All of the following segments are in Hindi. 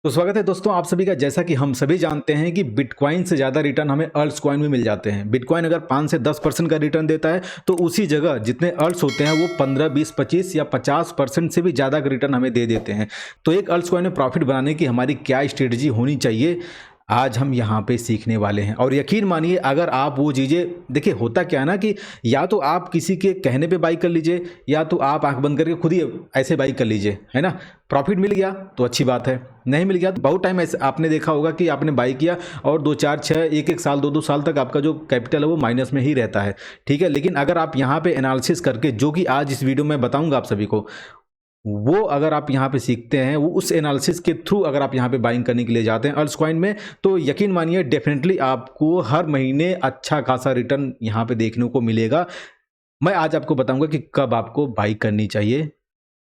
तो स्वागत है दोस्तों आप सभी का। जैसा कि हम सभी जानते हैं कि बिटकॉइन से ज़्यादा रिटर्न हमें अल्ट्स कॉइन में मिल जाते हैं। बिटकॉइन अगर 5 से 10% का रिटर्न देता है तो उसी जगह जितने अल्ट्स होते हैं वो 15, 20, 25 या 50% से भी ज़्यादा का रिटर्न हमें दे देते हैं। तो एक अल्ट्स कॉइन में प्रॉफिट बनाने की हमारी क्या स्ट्रेटजी होनी चाहिए, आज हम यहाँ पे सीखने वाले हैं। और यकीन मानिए, अगर आप वो चीज़ें देखिए, होता क्या है ना कि या तो आप किसी के कहने पे बाई कर लीजिए या तो आप आंख बंद करके खुद ही ऐसे बाई कर लीजिए, है ना। प्रॉफिट मिल गया तो अच्छी बात है, नहीं मिल गया तो बहुत टाइम ऐसे आपने देखा होगा कि आपने बाई किया और 2, 4, 6, 1 साल 2 साल तक आपका जो कैपिटल है वो माइनस में ही रहता है। ठीक है, लेकिन अगर आप यहाँ पे एनालिसिस करके, जो कि आज इस वीडियो में बताऊंगा आप सभी को, वो अगर आप यहाँ पे सीखते हैं, वो उस एनालिसिस के थ्रू अगर आप यहाँ पे बाइंग करने के लिए जाते हैं अल्ट्स कॉइन में, तो यकीन मानिए डेफिनेटली आपको हर महीने अच्छा खासा रिटर्न यहाँ पे देखने को मिलेगा। मैं आज आपको बताऊंगा कि कब आपको बाइंग करनी चाहिए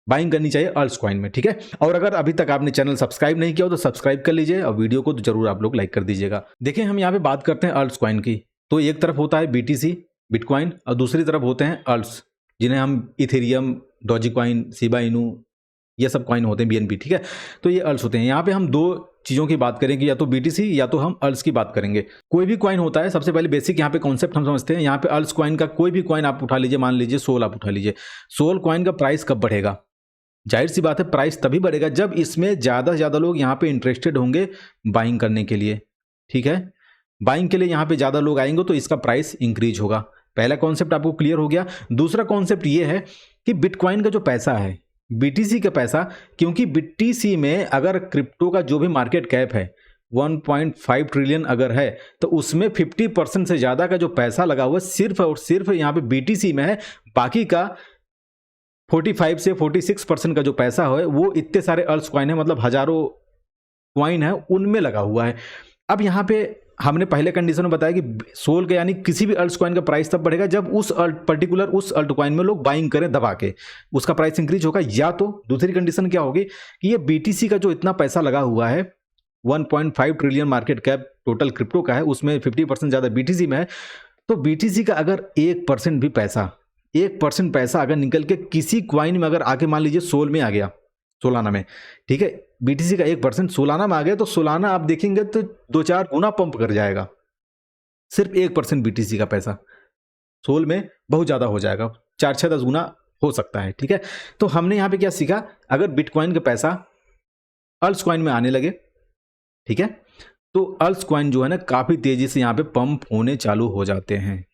अल्ट्स कॉइन में। ठीक है, और अगर अभी तक आपने चैनल सब्सक्राइब नहीं किया हो तो सब्सक्राइब कर लीजिए और वीडियो को तो जरूर आप लोग लाइक कर दीजिएगा। देखिए, हम यहाँ पे बात करते हैं अल्ट्स कॉइन की, तो एक तरफ होता है BTC बिटकॉइन और दूसरी तरफ होते हैं अल्ट्स, जिन्हें हम इथेरियम, डॉजीकॉइन, शिबा इनू, ये सब कॉइन होते हैं BNB। ठीक है, तो ये अल्ट्स होते हैं। यहाँ पे हम दो चीज़ों की बात करेंगे, या तो BTC या तो हम अल्ट्स की बात करेंगे। कोई भी कॉइन होता है, सबसे पहले बेसिक यहाँ पे कॉन्सेप्ट हम समझते हैं। यहाँ पे अल्ट्स कॉइन का कोई भी कॉइन आप उठा लीजिए, मान लीजिए सोल आप उठा लीजिए। सोल कॉइन का प्राइस कब बढ़ेगा? जाहिर सी बात है, प्राइस तभी बढ़ेगा जब इसमें ज़्यादा से ज़्यादा लोग यहाँ पे इंटरेस्टेड होंगे बाइंग करने के लिए। ठीक है, बाइंग के लिए यहाँ पे ज़्यादा लोग आएंगे तो इसका प्राइस इंक्रीज होगा। पहला कॉन्सेप्ट आपको क्लियर हो गया। दूसरा कॉन्सेप्ट ये है कि बिटकॉइन का जो पैसा है, BTC का पैसा, क्योंकि BTC में अगर क्रिप्टो का जो भी मार्केट कैप है 1.5 ट्रिलियन अगर है, तो उसमें 50% से ज़्यादा का जो पैसा लगा हुआ सिर्फ और सिर्फ यहाँ पे BTC में है। बाकी का 45 से 46% का जो पैसा है वो इतने सारे अल्ट्स कॉइन है, मतलब हजारों कॉइन है, उनमें लगा हुआ है। अब यहाँ पे हमने पहले कंडीशन में बताया कि सोल के यानी किसी भी अल्ट्स कॉइन का प्राइस तब बढ़ेगा जब उस अल्ट कॉइन में लोग बाइंग करें दबा के, उसका प्राइस इंक्रीज होगा। या तो दूसरी कंडीशन क्या होगी कि ये BTC का जो इतना पैसा लगा हुआ है, 1.5 trillion market cap total crypto का है, उसमें 50% ज़्यादा BTC में है। तो BTC का अगर 1% भी पैसा, 1% पैसा अगर निकल के किसी क्वाइन में अगर आके, मान लीजिए सोल में आ गया, सोलाना में, ठीक है, BTC का 1% सोलाना में आ गया, तो सोलाना आप देखेंगे तो 2-4 गुना पंप कर जाएगा। सिर्फ 1% BTC का पैसा सोल में बहुत ज़्यादा हो जाएगा, 4-6-10 गुना हो सकता है। ठीक है, तो हमने यहाँ पे क्या सीखा, अगर बिटकॉइन का पैसा अल्ट्स कॉइन में आने लगे, ठीक है, तो अल्ट्स कॉइन जो है ना काफ़ी तेज़ी से यहाँ पे पंप होने चालू हो जाते हैं।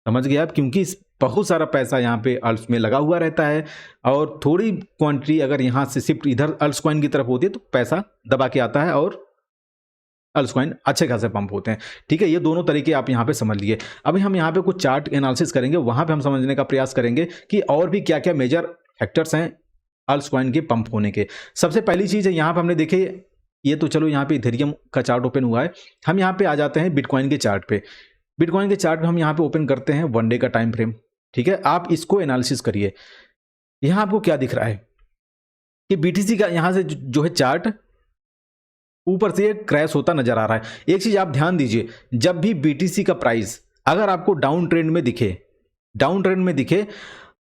समझ गए आप, क्योंकि बहुत सारा पैसा यहाँ पे अल्ट्स में लगा हुआ रहता है और थोड़ी क्वांटिटी अगर यहाँ से शिफ्ट इधर अल्ट्स कॉइन की तरफ होती है तो पैसा दबा के आता है और अल्ट्स कॉइन अच्छे खासे पंप होते हैं। ठीक है, ये दोनों तरीके आप यहाँ पे समझ लिए। अभी हम यहाँ पे कुछ चार्ट एनालिसिस करेंगे, वहाँ पे हम समझने का प्रयास करेंगे कि और भी क्या क्या मेजर फैक्टर्स हैं अल्ट्स कॉइन के पंप होने के। सबसे पहली चीज़ है, यहाँ पर हमने देखे, ये तो चलो यहाँ पे इथेरियम का चार्ट ओपन हुआ है, हम यहाँ पे आ जाते हैं बिटकॉइन के चार्ट पे। बिटकॉइन के चार्ट में हम यहाँ पे ओपन करते हैं 1 डे का टाइम फ्रेम। ठीक है, आप इसको एनालिसिस करिए। यहाँ आपको क्या दिख रहा है कि BTC का यहाँ से जो है चार्ट ऊपर से क्रैश होता नजर आ रहा है। एक चीज आप ध्यान दीजिए, जब भी BTC का प्राइस अगर आपको डाउन ट्रेंड में दिखे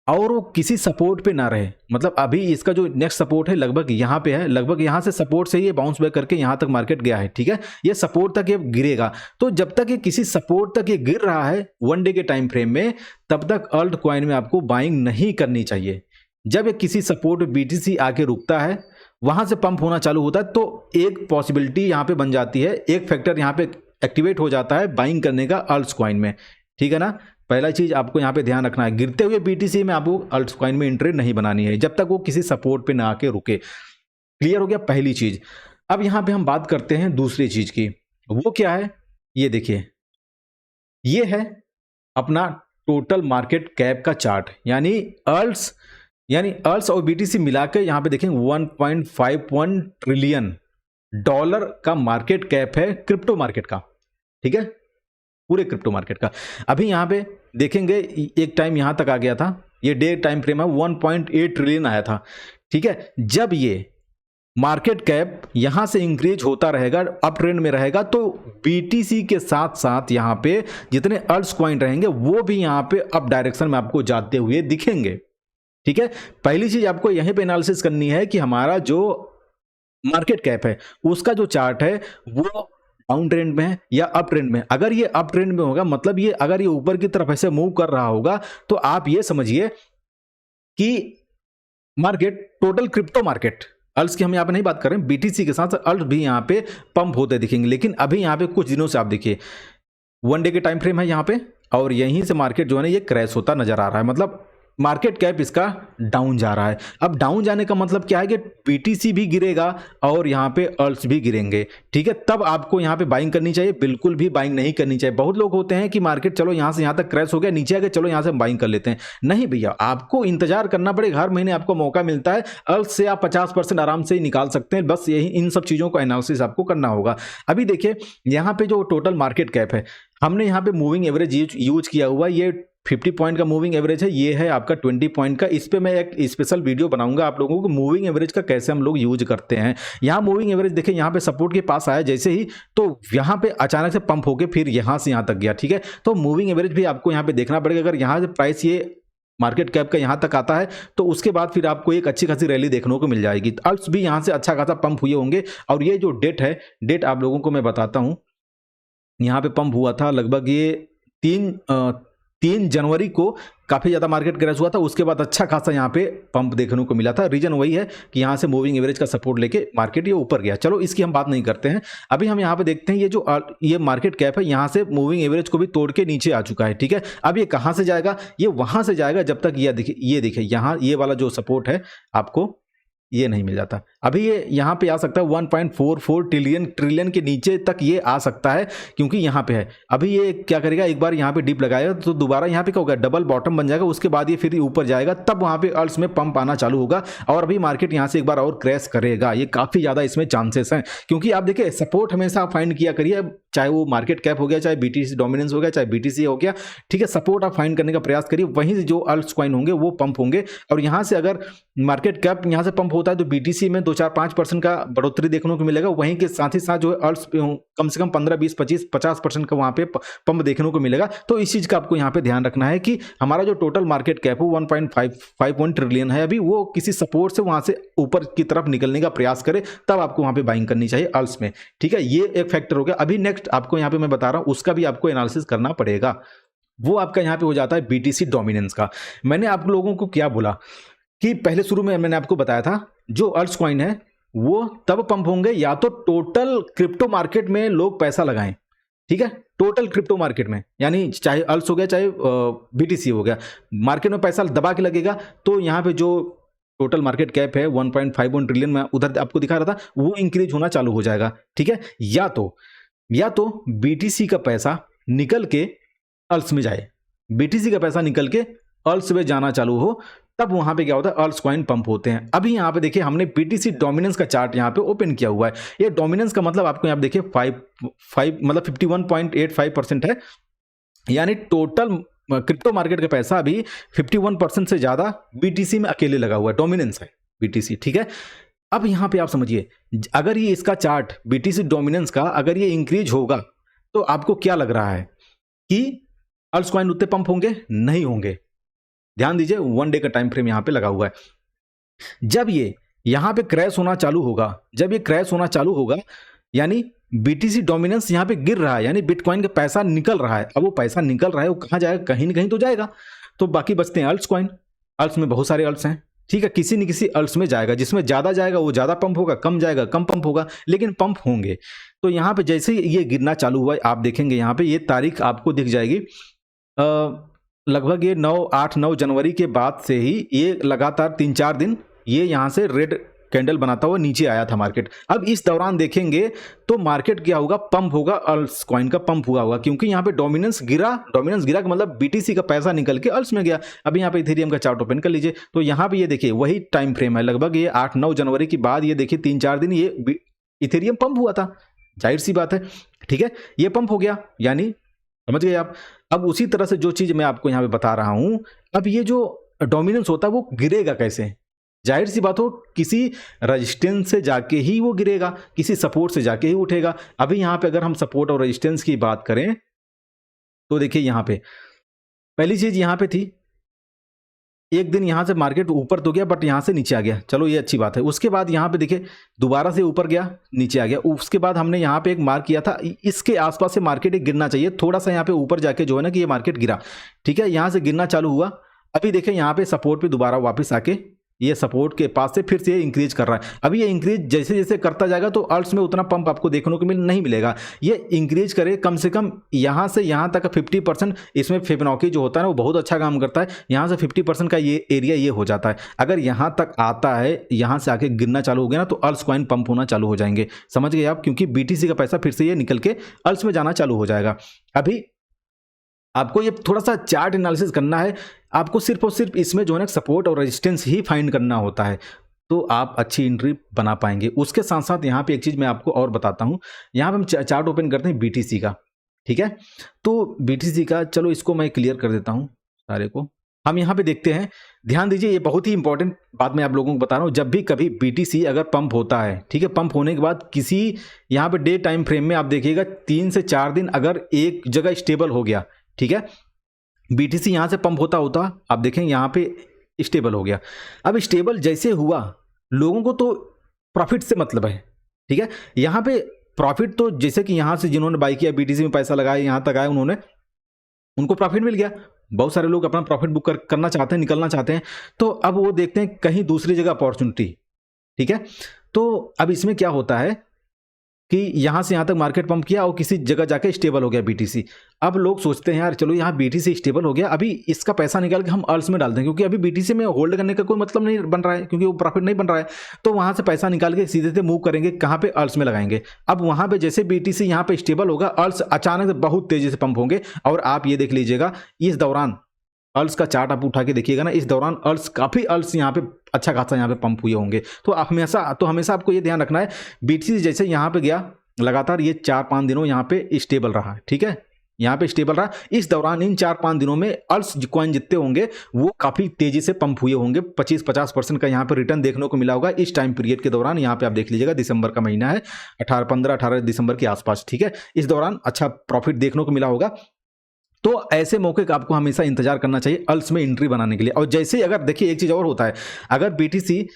और वो किसी सपोर्ट पे ना रहे, मतलब अभी इसका जो नेक्स्ट सपोर्ट है लगभग यहाँ पे है, लगभग यहाँ से सपोर्ट से ये बाउंस बैक करके यहाँ तक मार्केट गया है। ठीक है, ये सपोर्ट तक ये गिरेगा, तो जब तक ये किसी सपोर्ट तक ये गिर रहा है 1 डे के टाइम फ्रेम में, तब तक अल्ट कॉइन में आपको बाइंग नहीं करनी चाहिए। जब ये किसी सपोर्ट BTC आके रुकता है, वहां से पंप होना चालू होता है, तो एक पॉसिबिलिटी यहाँ पे बन जाती है, एक फैक्टर यहाँ पे एक्टिवेट हो जाता है बाइंग करने का अल्ट्स कॉइन में। ठीक है ना, पहला चीज आपको यहाँ पे ध्यान रखना है, गिरते हुए BTC में आपको अल्ट्स कॉइन में एंट्री नहीं बनानी है जब तक वो किसी सपोर्ट पे ना आके रुके। क्लियर हो गया पहली चीज। अब यहाँ पे हम बात करते हैं दूसरी चीज की, वो क्या है, ये देखिए, ये है अपना टोटल मार्केट कैप का चार्ट, यानी अल्ट्स और BTC मिलाकर यहाँ पे देखें 1.51 ट्रिलियन डॉलर का मार्केट कैप है क्रिप्टो मार्केट का। ठीक है, पूरे क्रिप्टो मार्केट का। अभी यहाँ पे देखेंगे एक टाइम यहाँ तक आ गया था, ये डे टाइम फ्रेम है, 1.8 ट्रिलियन आया था। ठीक है, जब ये मार्केट कैप यहां से इंक्रीज होता रहेगा, अप ट्रेंड में रहेगा, तो BTC के साथ साथ यहां पे जितने अल्ट्स कॉइन रहेंगे वो भी यहां पे अप डायरेक्शन में आपको जाते हुए दिखेंगे। ठीक है, पहली चीज आपको यहीं पे एनालिसिस करनी है कि हमारा जो मार्केट कैप है उसका जो चार्ट है वो डाउन ट्रेंड में है या अप ट्रेंड में। अगर ये अप ट्रेंड में होगा मतलब ये अगर ये ऊपर की तरफ ऐसे मूव कर रहा होगा तो आप ये समझिए कि मार्केट, टोटल क्रिप्टो मार्केट, अल्स की हम यहाँ पे नहीं बात कर रहे हैं, बीटीसी के साथ अल्स भी यहाँ पे पंप होते दिखेंगे। लेकिन अभी यहाँ पे कुछ दिनों से आप देखिए 1 डे के टाइम फ्रेम है यहाँ पे और यहीं से मार्केट जो है ना ये क्रैश होता नजर आ रहा है। मतलब मार्केट कैप इसका डाउन जा रहा है। अब डाउन जाने का मतलब क्या है कि बीटीसी भी गिरेगा और यहाँ पे अल्स भी गिरेंगे, ठीक है। तब आपको यहाँ पे बाइंग करनी चाहिए, बिल्कुल भी बाइंग नहीं करनी चाहिए। बहुत लोग होते हैं कि मार्केट चलो यहाँ से यहाँ तक क्रैश हो गया, नीचे आ गया, चलो यहाँ से हम बाइंग कर लेते हैं। नहीं भैया, आपको इंतजार करना पड़ेगा। हर महीने आपको मौका मिलता है, अल्स से आप 50% आराम से ही निकाल सकते हैं। बस यही इन सब चीज़ों को एनालिसिस आपको करना होगा। अभी देखिए यहाँ पे जो टोटल मार्केट कैप है, हमने यहाँ पे मूविंग एवरेज यूज किया हुआ, ये 50 पॉइंट का मूविंग एवरेज है, ये है आपका 20 पॉइंट का। इस पे मैं एक स्पेशल वीडियो बनाऊंगा आप लोगों को, मूविंग एवरेज का कैसे हम लोग यूज करते हैं। यहाँ मूविंग एवरेज देखिए, यहाँ पे सपोर्ट के पास आया जैसे ही, तो यहाँ पे अचानक से पंप होके फिर यहाँ से यहाँ तक गया, ठीक है। तो मूविंग एवरेज भी आपको यहाँ पे देखना पड़ेगा। अगर यहाँ से प्राइस ये मार्केट कैप का यहाँ तक आता है तो उसके बाद फिर आपको एक अच्छी खासी रैली देखने को मिल जाएगी। अल्स भी यहाँ से अच्छा खासा पंप हुए होंगे। और ये जो डेट है, डेट आप लोगों को मैं बताता हूँ, यहाँ पे पंप हुआ था लगभग ये 3 जनवरी को काफ़ी ज़्यादा मार्केट क्रैश हुआ था। उसके बाद अच्छा खासा यहाँ पे पंप देखने को मिला था। रीजन वही है कि यहाँ से मूविंग एवरेज का सपोर्ट लेके मार्केट ये ऊपर गया। चलो इसकी हम बात नहीं करते हैं। अभी हम यहाँ पे देखते हैं, ये जो ये मार्केट कैप है यहाँ से मूविंग एवरेज को भी तोड़ के नीचे आ चुका है, ठीक है। अब ये कहाँ से जाएगा? ये वहाँ से जाएगा जब तक ये देखिए यहाँ ये वाला जो सपोर्ट है आपको ये नहीं मिल जाता। अभी ये यहाँ पे आ सकता है 1.44 ट्रिलियन के नीचे तक ये आ सकता है, क्योंकि यहाँ पे है। अभी ये क्या करेगा, एक बार यहाँ पे डिप लगाएगा तो दोबारा यहाँ पे क्या होगा, डबल बॉटम बन जाएगा। उसके बाद ये फिर ऊपर जाएगा, तब वहाँ पे अल्स में पंप आना चालू होगा और अभी मार्केट यहाँ से एक बार और क्रैश करेगा। ये काफ़ी ज़्यादा इसमें चांसेस हैं, क्योंकि आप देखिए सपोर्ट हमेशा आप फाइंड किया करिए, चाहे वो मार्केट कैप हो गया, चाहे बीटीसी डोमिनेंस हो गया, चाहे बीटीसी हो गया, ठीक है। सपोर्ट आप फाइंड करने का प्रयास करिए, वहीं से जो अल्ट्स कॉइन होंगे वो पंप होंगे। और यहाँ से अगर मार्केट कैप यहाँ से पंप होता है तो बीटीसी में 2-4-5% का बढ़ोतरी देखने को मिलेगा। वहीं के साथ ही साथ जो है अल्ट्स कम से कम 15-20-25-50% का वहाँ पे पंप देखने को मिलेगा। तो इस चीज़ का आपको यहाँ पे ध्यान रखना है कि हमारा जो टोटल मार्केट कैप है 1.5 ट्रिलियन है, अभी वो किसी सपोर्ट से वहाँ से ऊपर की तरफ निकलने का प्रयास करे, तब आपको वहाँ पे बाइंग करनी चाहिए अल्ट्स में, ठीक है। ये एक फैक्टर हो गया। अभी नेक्स्ट आपको यहाँ पे मैं बता रहा हूँ, उसका भी आपको एनालिसिस करना पड़ेगा। वो आपका यहाँ पे हो जाता है बीटीसी डोमिनेंस का। मैंने आप लोगों को क्या बोला कि पहले शुरू में मैंने आपको बताया था जो अल्ट्स कॉइन है वो तब पंप होंगे या तो टोटल क्रिप्टो मार्केट में लोग पैसा लगाएं, ठीक है। टोटल क्रिप्टो मार्केट में, यानी चाहे अल्ट्स हो गया चाहे बीटीसी हो गया, मार्केट में पैसा दबा के लगेगा। तो यहाँ पे जो टोटल मार्केट कैप है 1.51 ट्रिलियन में उधर आपको दिखा रहा था, वो इंक्रीज होना चालू हो जाएगा, ठीक है। या तो बीटीसी का पैसा निकल के अल्ट्स में जाए, बीटीसी का पैसा निकल के अल्ट्स में जाना चालू हो, तब वहां पे क्या होता है, अल्ट्स कॉइन पंप होते हैं। अभी यहाँ पे देखिए हमने बीटीसी डोमिनेंस का चार्ट यहाँ पे ओपन किया हुआ है। ये डोमिनेंस का मतलब आपको यहाँ पे देखिए 51 51.85% है, यानी टोटल क्रिप्टो मार्केट का पैसा अभी 51% से ज्यादा बीटीसी में अकेले लगा हुआ है, डोमिनेंस है बीटीसी, ठीक है। अब यहाँ पे आप समझिए, अगर ये इसका चार्ट बीटीसी डोमिनेंस का अगर ये इंक्रीज होगा तो आपको क्या लग रहा है कि अल्ट्स कॉइन उतने पंप होंगे? नहीं होंगे। ध्यान दीजिए 1 डे का टाइम फ्रेम यहां पे लगा हुआ है। जब ये यहां पे क्रैश होना चालू होगा, जब ये क्रैश होना चालू होगा यानी बीटीसी डोमिनेंस यहां पे गिर रहा है, यानी बिटकॉइन का पैसा निकल रहा है। अब वो पैसा निकल रहा है, वो कहां जाएगा? कहीं ना कहीं तो जाएगा। तो बाकी बचते हैं अल्ट्स कॉइन। अल्ट्स में बहुत सारे अल्ट्स हैं, ठीक है। किसी न किसी अल्ट्स में जाएगा, जिसमें ज्यादा जाएगा वो ज्यादा पंप होगा, कम जाएगा कम पंप होगा, लेकिन पंप होंगे। तो यहाँ पे जैसे ही ये गिरना चालू हुआ, आप देखेंगे यहाँ पे ये तारीख आपको दिख जाएगी, लगभग ये 8-9 जनवरी के बाद से ही ये लगातार 3-4 दिन ये यहाँ से रेड कैंडल बनाता हुआ नीचे आया था मार्केट। अब इस दौरान देखेंगे तो मार्केट क्या होगा, पंप होगा, अल्ट्स कॉइन का पंप हुआ होगा, क्योंकि यहाँ पे डोमिनेंस गिरा का मतलब बीटीसी का पैसा निकल के अल्ट्स में गया। अभी यहाँ पे इथेरियम का चार्ट ओपन कर लीजिए, तो यहाँ पे ये देखिए वही टाइम फ्रेम है, लगभग ये 8-9 जनवरी के बाद ये देखिए 3-4 दिन ये इथेरियम पंप हुआ था, जाहिर सी बात है, ठीक है। ये पंप हो गया, यानी समझ गए आप। अब उसी तरह से जो चीज मैं आपको यहाँ पे बता रहा हूं, अब ये जो डोमिनेंस होता है वो गिरेगा कैसे? जाहिर सी बात हो, किसी रेजिस्टेंस से जाके ही वो गिरेगा, किसी सपोर्ट से जाके ही उठेगा। अभी यहाँ पे अगर हम सपोर्ट और रेजिस्टेंस की बात करें तो देखिए यहाँ पे पहली चीज यहाँ पे थी एक दिन यहाँ से मार्केट ऊपर तो गया बट यहाँ से नीचे आ गया, चलो ये अच्छी बात है। उसके बाद यहाँ पे देखिए दोबारा से ऊपर गया, नीचे आ गया। उसके बाद हमने यहाँ पे एक मार्क किया था, इसके आसपास से मार्केट एक गिरना चाहिए, थोड़ा सा यहाँ पे ऊपर जाके जो है ना कि ये मार्केट गिरा, ठीक है, यहाँ से गिरना चालू हुआ। अभी देखें यहाँ पे सपोर्ट पे दोबारा वापस आके ये सपोर्ट के पास से फिर से ये इंक्रीज कर रहा है। अभी ये इंक्रीज जैसे जैसे करता जाएगा तो अल्ट्स में उतना पंप आपको देखने को नहीं मिलेगा। ये इंक्रीज करे कम से कम यहाँ से यहाँ तक 50%। इसमें फिबोनाची जो होता है ना वो बहुत अच्छा काम करता है। यहाँ से 50% का ये एरिया ये हो जाता है। अगर यहाँ तक आता है, यहाँ से आके गिरना चालू हो गया ना तो अल्ट्स कॉइन पंप होना चालू हो जाएंगे, समझ गए आप, क्योंकि बीटीसी का पैसा फिर से ये निकल के अल्ट्स में जाना चालू हो जाएगा। अभी आपको ये थोड़ा सा चार्ट एनालिसिस करना है, आपको सिर्फ और सिर्फ इसमें जो है ना सपोर्ट और रेजिस्टेंस ही फाइंड करना होता है, तो आप अच्छी एंट्री बना पाएंगे। उसके साथ साथ यहाँ पे एक चीज़ मैं आपको और बताता हूँ। यहाँ पे हम चार्ट ओपन करते हैं बीटीसी का, ठीक है। तो बीटीसी का चलो इसको मैं क्लियर कर देता हूँ सारे को। हम यहाँ पे देखते हैं, ध्यान दीजिए, ये बहुत ही इंपॉर्टेंट बात मैं आप लोगों को बता रहा हूँ। जब भी कभी बीटीसी अगर पंप होता है, ठीक है, पंप होने के बाद किसी यहाँ पे डे टाइम फ्रेम में आप देखिएगा 3 से 4 दिन अगर एक जगह स्टेबल हो गया, ठीक है, बीटीसी यहां से पंप होता आप देखें यहां पे स्टेबल हो गया। अब स्टेबल जैसे हुआ, लोगों को तो प्रॉफिट से मतलब है, ठीक है। यहां पे प्रॉफिट तो जैसे कि यहां से जिन्होंने बाई किया, बीटीसी में पैसा लगाया, यहां तक आए, उनको प्रॉफिट मिल गया। बहुत सारे लोग अपना प्रॉफिट बुक करना चाहते हैं, निकलना चाहते हैं, तो अब वो देखते हैं कहीं दूसरी जगह अपॉर्चुनिटी, ठीक है। तो अब इसमें क्या होता है कि यहां से यहां तक मार्केट पंप किया और किसी जगह जाके स्टेबल हो गया बीटीसी। अब लोग सोचते हैं यार चलो यहां बीटीसी स्टेबल हो गया, अभी इसका पैसा निकाल के हम अल्ट्स में डाल दें, क्योंकि अभी बीटीसी में होल्ड करने का कोई मतलब नहीं बन रहा है, क्योंकि वो प्रॉफिट नहीं बन रहा है। तो वहां से पैसा निकाल के सीधे से मूव करेंगे कहां पे, अल्ट्स में लगाएंगे। अब वहां पे जैसे बीटीसी यहां पे स्टेबल होगा, अल्ट्स अचानक से बहुत तेजी से पंप होंगे। और आप ये देख लीजिएगा इस दौरान अल्ट्स का चार्ट आप उठा के देखिएगा ना, इस दौरान काफी अल्ट्स यहाँ पे अच्छा खासा यहाँ पे पंप हुए होंगे। तो हमेशा आपको ये ध्यान रखना है, बीटीसी जैसे यहाँ पे गया लगातार ये 4-5 दिनों यहाँ पे स्टेबल रहा, ठीक है, यहाँ पे स्टेबल रहा। इस दौरान इन 4-5 दिनों में अल्ट्स कॉइन जितने होंगे वो काफी तेजी से पंप हुए होंगे, 25-50% का यहाँ पे रिटर्न देखने को मिला होगा इस टाइम पीरियड के दौरान। यहाँ पे आप देख लीजिएगा दिसंबर का महीना है, 15-18 दिसंबर के आसपास, ठीक है, इस दौरान अच्छा प्रॉफिट देखने को मिला होगा। तो ऐसे मौके का आपको हमेशा इंतजार करना चाहिए अल्ट्स में एंट्री बनाने के लिए। और जैसे अगर देखिए एक चीज और होता है, अगर बीटीसी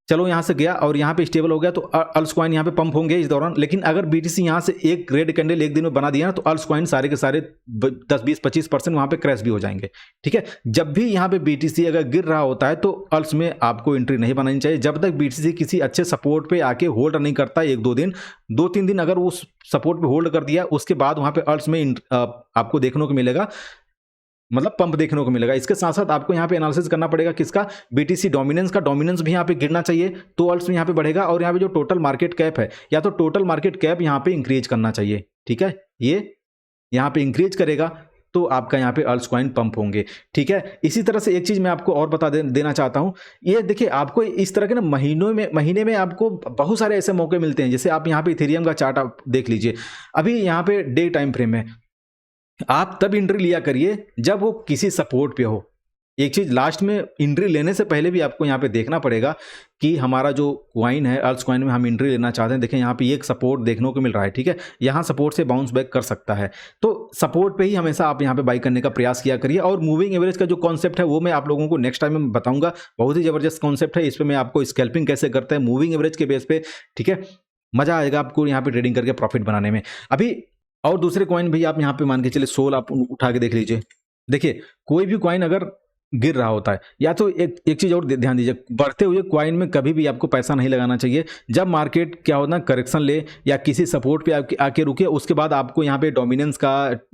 चलो यहां से गया और यहां पे स्टेबल हो गया तो अल्ट्स कॉइन यहां पे पंप होंगे इस दौरान। लेकिन अगर बीटीसी यहां से एक रेड कैंडल एक दिन में बना दिया ना तो अल्ट्स कॉइन सारे के सारे 10-20-25% वहां पे क्रैश भी हो जाएंगे, ठीक है। जब भी यहां पे बीटीसी अगर गिर रहा होता है तो अल्ट्स में आपको एंट्री नहीं बनानी चाहिए जब तक बीटीसी किसी अच्छे सपोर्ट पे आके होल्ड नहीं करता। 1-2 दिन 2-3 दिन अगर उस सपोर्ट पे होल्ड कर दिया, उसके बाद वहां पे अल्ट्स में आपको देखने को मिलेगा, मतलब पंप देखने को मिलेगा। इसके साथ साथ आपको यहाँ पे एनालिसिस करना पड़ेगा किसका, बीटीसी डोमिनेंस का। डोमिनेंस भी यहाँ पे गिरना चाहिए तो अल्ट्स में यहाँ पे बढ़ेगा। और यहाँ पे जो टोटल मार्केट कैप है, या तो टोटल मार्केट कैप यहाँ पे इंक्रीज करना चाहिए, ठीक है, ये यहाँ पे इंक्रीज करेगा तो आपका यहाँ पे अल्ट्स कॉइन पंप होंगे, ठीक है। इसी तरह से एक चीज मैं आपको और बता देना चाहता हूँ, ये देखिए आपको इस तरह के ना महीने में आपको बहुत सारे ऐसे मौके मिलते हैं। जैसे आप यहाँ पे इथेरियम का चार्ट आप देख लीजिए, अभी यहाँ पे डे टाइम फ्रेम है, आप तब एंट्री लिया करिए जब वो किसी सपोर्ट पे हो। एक चीज लास्ट में एंट्री लेने से पहले भी आपको यहाँ पे देखना पड़ेगा कि हमारा जो कॉइन है अल्ट्स कॉइन में हम एंट्री लेना चाहते हैं। देखें यहाँ पे एक सपोर्ट देखने को मिल रहा है, ठीक है, यहाँ सपोर्ट से बाउंस बैक कर सकता है। तो सपोर्ट पे ही हमेशा आप यहाँ पे बाई करने का प्रयास किया करिए। और मूविंग एवरेज का जो कॉन्सेप्ट है वो मैं आप लोगों को नेक्स्ट टाइम में बताऊंगा, बहुत ही जबरदस्त कॉन्सेप्ट है। इस पर मैं आपको स्कैल्पिंग कैसे करते हैं मूविंग एवरेज के बेस पे, ठीक है, मजा आएगा आपको यहाँ पे ट्रेडिंग करके प्रॉफिट बनाने में। अभी और दूसरे कॉइन भी आप यहाँ पे मान के चले, सोल आप उठा के देख लीजिए। देखिए कोई भी कॉइन अगर गिर रहा होता है, या तो एक चीज और ध्यान दीजिए, बढ़ते हुए कॉइन में कभी भी आपको पैसा नहीं लगाना चाहिए। जब मार्केट क्या होता है करेक्शन ले या किसी सपोर्ट पे आके रुके, उसके बाद आपको यहाँ पे डोमिनेंस का,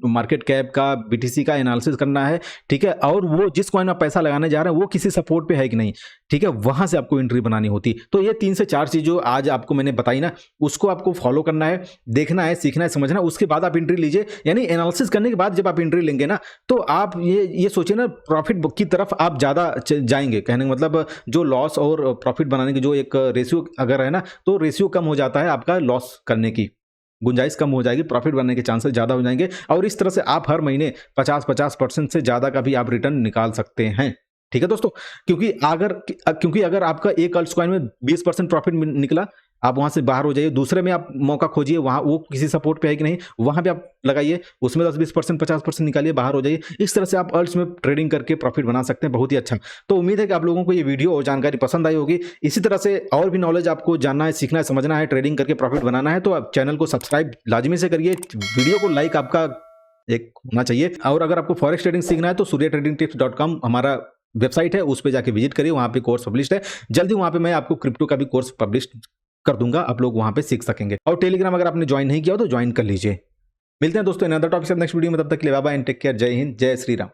मार्केट कैप का, बीटीसी का एनालिसिस करना है, ठीक है। और वो जिस कॉइन में पैसा लगाने जा रहे हैं वो किसी सपोर्ट पे है कि नहीं, ठीक है, वहां से आपको एंट्री बनानी होती। तो ये 3 से 4 चीज जो आज आपको मैंने बताई ना, उसको आपको फॉलो करना है, देखना है, सीखना है, समझना, उसके बाद आप एंट्री लीजिए। यानी एनालिसिस करने के बाद जब आप एंट्री लेंगे ना तो आप ये सोचिए ना प्रॉफिट बुक की तरफ आप ज्यादा जाएंगे। कहने का मतलब जो लॉस और प्रॉफिट बनाने की जो एक रेशियो अगर है ना, तो रेशियो कम हो जाता है, आपका लॉस करने की गुंजाइश कम हो जाएगी, प्रॉफिट बनने के चांसेस ज्यादा हो जाएंगे। और इस तरह से आप हर महीने 50% से ज्यादा का भी आप रिटर्न निकाल सकते हैं, ठीक है दोस्तों। क्योंकि अगर आपका एक अल्ट्स कॉइन में 20% प्रॉफिट निकला, आप वहाँ से बाहर हो जाइए, दूसरे में आप मौका खोजिए, वहाँ वो किसी सपोर्ट पे है कि नहीं, वहाँ पे आप लगाइए, उसमें 10-20% 50% निकालिए, बाहर हो जाइए। इस तरह से आप अल्ट्स में ट्रेडिंग करके प्रॉफिट बना सकते हैं, बहुत ही अच्छा। तो उम्मीद है कि आप लोगों को ये वीडियो और जानकारी पसंद आई होगी। इसी तरह से और भी नॉलेज आपको जानना है, सीखना है, समझना है, ट्रेडिंग करके प्रॉफिट बनाना है, तो आप चैनल को सब्सक्राइब लाजमी से करिए, वीडियो को लाइक आपका एक होना चाहिए। और अगर आपको फॉरेक्स ट्रेडिंग सीखना है तो suryatradingtips.com हमारा वेबसाइट है, उस पे जाके विजिट करिए, वहाँ पे कोर्स पब्लिश्ड है। जल्दी वहाँ पे मैं आपको क्रिप्टो का भी कोर्स पब्लिश कर दूंगा, आप लोग वहाँ पे सीख सकेंगे। और टेलीग्राम अगर आपने ज्वाइन नहीं किया हो तो ज्वाइन कर लीजिए। मिलते हैं दोस्तों अनदर टॉपिक से नेक्स्ट वीडियो में, तब तक के लिए bye bye and take care. जय हिंद, जय श्री राम।